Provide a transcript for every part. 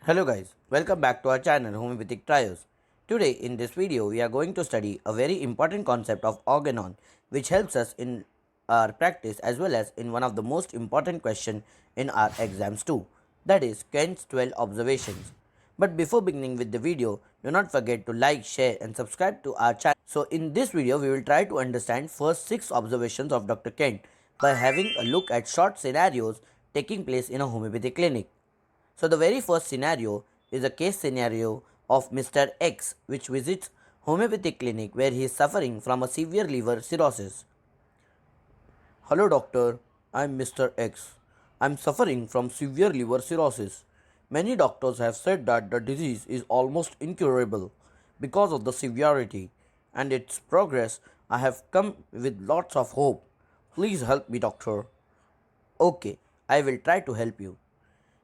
Hello guys, welcome back to our channel Homeopathic Trios. Today in this video we are going to study a very important concept of organon which helps us in our practice as well as in one of the most important question in our exams too. That is Kent's 12 observations. But before beginning with the video, do not forget to like, share and subscribe to our channel. So in this video we will try to understand first 6 observations of Dr. Kent by having a look at short scenarios taking place in a homeopathic clinic. So the very first scenario is a case scenario of Mr. X which visits homeopathic clinic where he is suffering from a severe liver cirrhosis. Hello doctor, I am Mr. X. I am suffering from severe liver cirrhosis. Many doctors have said that the disease is almost incurable because of the severity and its progress. I have come with lots of hope. Please help me doctor. Okay, I will try to help you.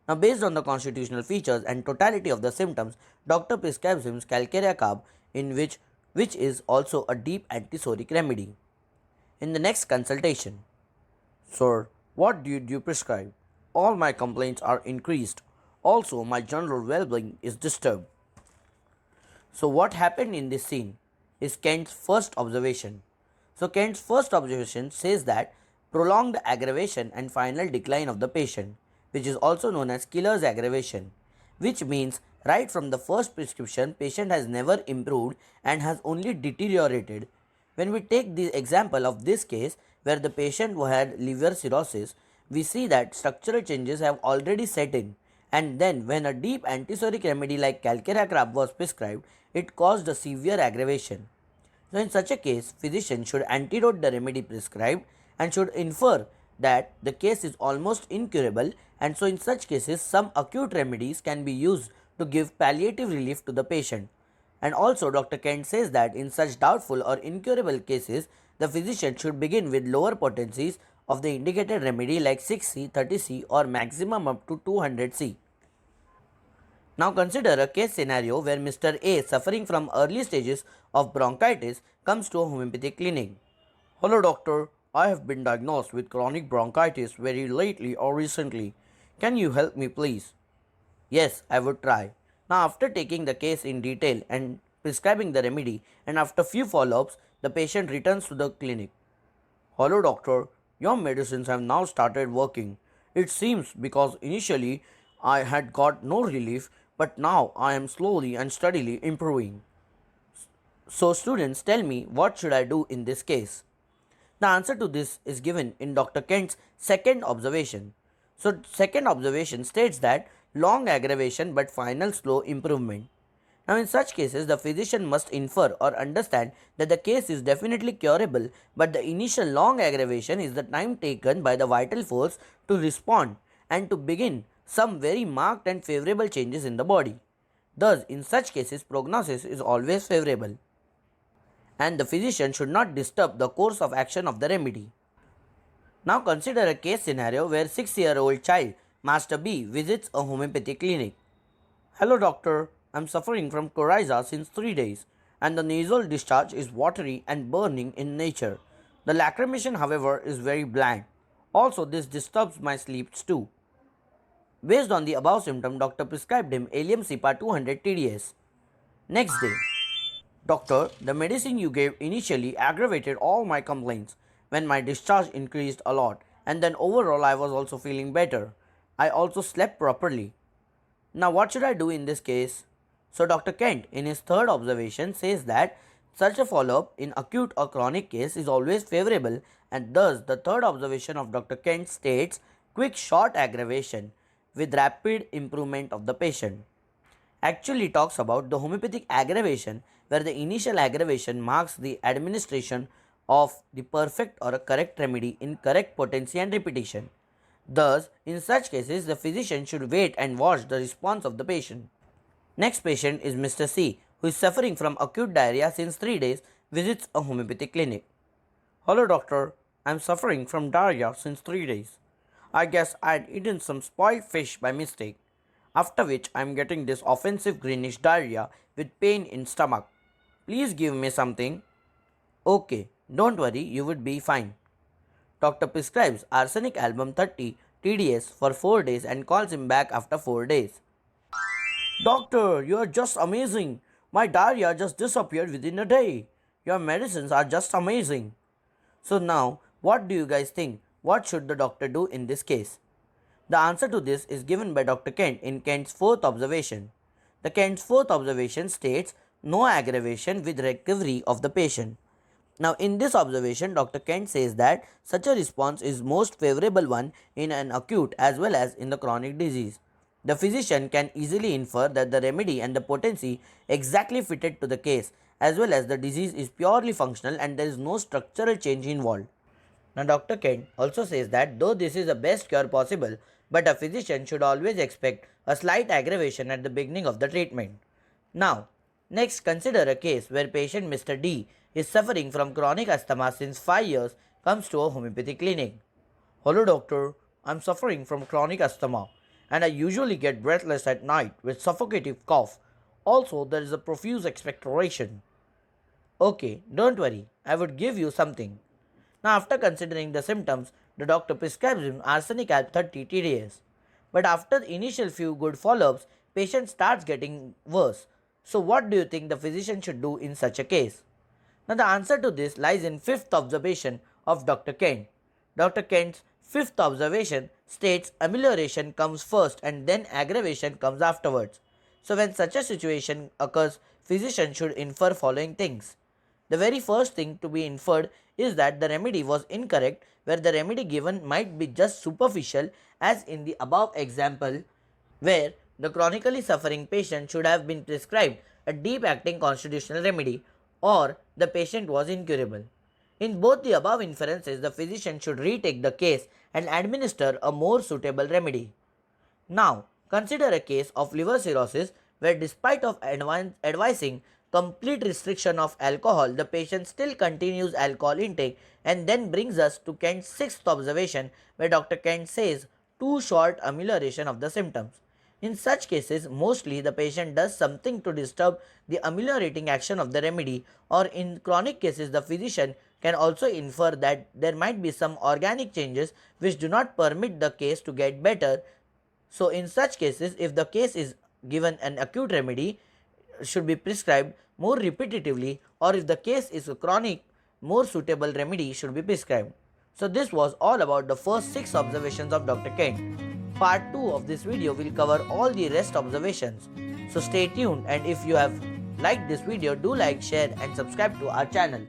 Now, based on the constitutional features and totality of the symptoms, doctor prescribes him calcarea carb, which is also a deep antisoric remedy. In the next consultation, sir, what did you prescribe? All my complaints are increased. Also, my general well-being is disturbed. So, what happened in this scene is Kent's first observation. So, Kent's first observation says that prolonged aggravation and final decline of the patient, which is also known as killer's aggravation, which means right from the first prescription, patient has never improved and has only deteriorated. When we take the example of this case where the patient who had liver cirrhosis, we see that structural changes have already set in, and then when a deep antisoric remedy like calcarea crab was prescribed, it caused a severe aggravation. So in such a case, physician should antidote the remedy prescribed and should infer that the case is almost incurable, and so in such cases some acute remedies can be used to give palliative relief to the patient. And also Dr. Kent says that in such doubtful or incurable cases, the physician should begin with lower potencies of the indicated remedy like 6C, 30C or maximum up to 200C. Now consider a case scenario where Mr. A, suffering from early stages of bronchitis, comes to a homeopathic clinic. Hello doctor, I have been diagnosed with chronic bronchitis very lately or recently. Can you help me please? Yes, I would try. Now after taking the case in detail and prescribing the remedy and after few follow-ups, the patient returns to the clinic. Hello doctor, your medicines have now started working. It seems because initially I had got no relief, but now I am slowly and steadily improving. So students, tell me, what should I do in this case? The answer to this is given in Dr. Kent's second observation. So second observation states that long aggravation but final slow improvement. Now in such cases, the physician must infer or understand that the case is definitely curable, but the initial long aggravation is the time taken by the vital force to respond and to begin some very marked and favorable changes in the body. Thus, in such cases, prognosis is always favorable, and the physician should not disturb the course of action of the remedy. Now consider a case scenario where 6-year-old child, Master B, visits a homeopathic clinic. Hello doctor, I am suffering from coryza since 3 days and the nasal discharge is watery and burning in nature. The lacrimation however is very bland. Also this disturbs my sleeps too. Based on the above symptom, doctor prescribed him Allium Cepa 200 TDS. Next day, doctor, the medicine you gave initially aggravated all my complaints when my discharge increased a lot, and then overall I was also feeling better. I also slept properly. Now what should I do in this case? So Dr. Kent in his third observation says that such a follow-up in acute or chronic case is always favorable, and thus the third observation of Dr. Kent states quick short aggravation with rapid improvement of the patient. Actually talks about the homeopathic aggravation where the initial aggravation marks the administration of the perfect or a correct remedy in correct potency and repetition. Thus, in such cases, the physician should wait and watch the response of the patient. Next patient is Mr. C, who is suffering from acute diarrhea since 3 days, visits a homeopathic clinic. Hello doctor, I am suffering from diarrhea since 3 days. I guess I had eaten some spoiled fish by mistake, after which I am getting this offensive greenish diarrhea with pain in stomach. Please give me something. Okay, don't worry, you would be fine. Doctor prescribes arsenic album 30 TDS for 4 days and calls him back after 4 days. Doctor, you are just amazing. My diarrhea just disappeared within a day. Your medicines are just amazing. So now, what do you guys think? What should the doctor do in this case? The answer to this is given by Dr. Kent in Kent's fourth observation. The Kent's fourth observation states no aggravation with recovery of the patient. Now, in this observation, Dr. Kent says that such a response is most favorable one in an acute as well as in the chronic disease. The physician can easily infer that the remedy and the potency exactly fitted to the case, as well as the disease is purely functional and there is no structural change involved. Now, Dr. Kent also says that though this is the best cure possible, but a physician should always expect a slight aggravation at the beginning of the treatment. Now, next consider a case where patient Mr. D is suffering from chronic asthma since 5 years comes to a homeopathy clinic. Hello doctor, I'm suffering from chronic asthma and I usually get breathless at night with suffocative cough. Also, there is a profuse expectoration. Okay, don't worry, I would give you something. Now, after considering the symptoms, the doctor prescribes him arsenic alb 30 TDS. But after the initial few good follow-ups, patient starts getting worse. So what do you think the physician should do in such a case? Now the answer to this lies in fifth observation of Dr. Kent. Dr. Kent's fifth observation states amelioration comes first and then aggravation comes afterwards. So when such a situation occurs, physician should infer following things. The very first thing to be inferred is that the remedy was incorrect, where the remedy given might be just superficial, as in the above example, where the chronically suffering patient should have been prescribed a deep acting constitutional remedy, or the patient was incurable. In both the above inferences, the physician should retake the case and administer a more suitable remedy. Now, consider a case of liver cirrhosis where despite of advising complete restriction of alcohol, the patient still continues alcohol intake, and then brings us to Kent's sixth observation where Dr. Kent says too short amelioration of the symptoms. In such cases, mostly the patient does something to disturb the ameliorating action of the remedy, or in chronic cases, the physician can also infer that there might be some organic changes which do not permit the case to get better. So in such cases, if the case is given an acute remedy, should be prescribed more repetitively, or if the case is a chronic, more suitable remedy should be prescribed. So this was all about the first 6 observations of Dr. Kent. Part 2 of this video will cover all the rest observations. So stay tuned, and if you have liked this video, do like, share and subscribe to our channel.